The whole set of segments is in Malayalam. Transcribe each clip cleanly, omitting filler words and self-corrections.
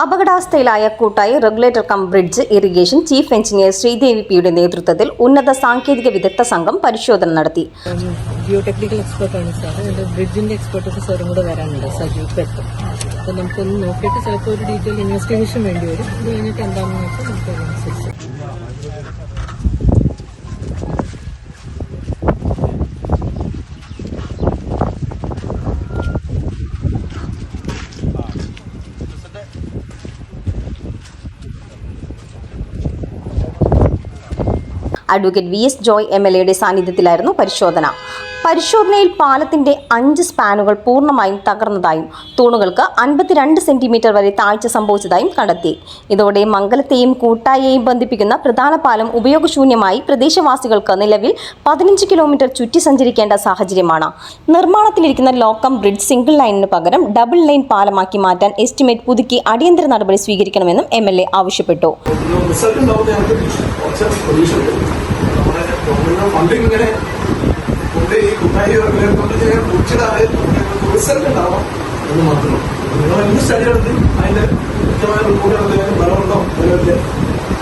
അപകടാവസ്ഥയിലായ Koottayi regulator cum bridge irrigation chief engineer Sreedevi പിയുടെ നേതൃത്വത്തിൽ ഉന്നത സാങ്കേതിക വിദഗ്ധ സംഘം പരിശോധന നടത്തി. ജിയോ ടെക്നിക്കൽ എക്സ്പെർട്ടാണ് സാർ. ബ്രിഡ്ജിന്റെ എക്സ്പെർട്ട് സാറും കൂടെ വരാനുണ്ട് സജീവ് പെട്ട്. അപ്പോൾ നമുക്കൊന്ന് നോക്കിയിട്ട് ചിലപ്പോൾ ഒരു ഡീറ്റെയിൽ ഇൻവെസ്റ്റിഗേഷൻ വേണ്ടി വരും. ഇത് കഴിഞ്ഞിട്ട് എന്താണെന്ന് വെച്ചാൽ നമുക്ക് അതിനനുസരിച്ച് advocate V S Joy MLA സാന്നിധ്യത്തിലായിരുന്നു പരിശോധന. പരിശോധനയിൽ പാലത്തിന്റെ 5 സ്പാനുകൾ പൂർണ്ണമായും തകർന്നതായും തൂണുകൾക്ക് 52 സെന്റിമീറ്റർ വരെ താഴ്ച സംഭവിച്ചതായും കണ്ടെത്തി. ഇതോടെ മംഗലത്തെയും കൂട്ടായെയും ബന്ധിപ്പിക്കുന്ന പ്രധാന പാലം ഉപയോഗശൂന്യമായി പ്രദേശവാസികൾക്ക് നിലവിൽ 15 കിലോമീറ്റർ ചുറ്റി സഞ്ചരിക്കേണ്ട സാഹചര്യമാണ്. നിർമ്മാണത്തിലിരിക്കുന്ന ലോക്കം ബ്രിഡ്ജ് സിംഗിൾ ലൈനിന് പകരം ഡബിൾ ലൈൻ പാലമാക്കി മാറ്റാൻ എസ്റ്റിമേറ്റ് പുതുക്കി അടിയന്തര നടപടി സ്വീകരിക്കണമെന്നും MLA ആവശ്യപ്പെട്ടു. ഈ കുട്ടായി കുറിച്ചിടാതെ റിസൾട്ട് ഉണ്ടാവാം എന്ന് മാത്രം. നിങ്ങൾ എന്ത് സ്റ്റഡി നടത്തി അതിന്റെ കൃത്യമായ റിപ്പോർട്ട് നടത്തിയാലും ബലമുണ്ടോ ബലമില്ല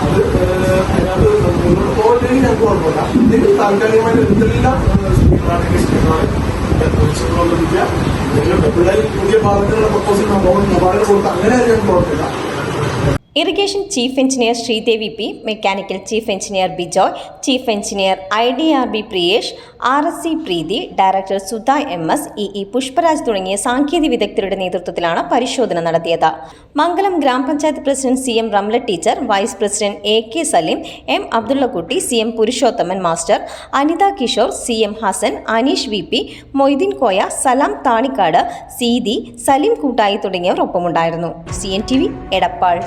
അത് അതിനകത്ത് മുന്നോട്ട് പോകണമെങ്കിൽ ഞങ്ങൾക്ക് കുഴപ്പമില്ല. ഇതിൽ താൽക്കാലികമായിട്ട് എന്തെല്ലാം സ്പീഡാണെങ്കിൽ ഡബിളായി പുതിയ പാലത്തിനുള്ള പ്രപ്പോസൽ മൊബൈൽ കൊടുത്ത് അങ്ങനെ ഞങ്ങൾക്ക് കുഴപ്പമില്ല. Irrigation chief engineer Sreedevi P, mechanical chief engineer Bijoy, chief engineer IDRB Priyesh, RSC Preethi, director Sudha MS, EE Pushparaj തുടങ്ങിയ സാങ്കേതിക വിദഗ്ധരുടെ നേതൃത്വത്തിലാണ് പരിശോധന നടത്തിയത്. മംഗലം ഗ്രാമപഞ്ചായത്ത് president CM Ramla teacher, vice president AK Saleem, M Abdullakutty, CM Purushothaman master, Anitha Kishore, CM Hasan, Aneesh VP, Moideen Koya, Salam Thanikkad, Seethi, Saleem Koottayi തുടങ്ങിയവർ ഒപ്പമുണ്ടായിരുന്നു. CNTV എടപ്പാൾ.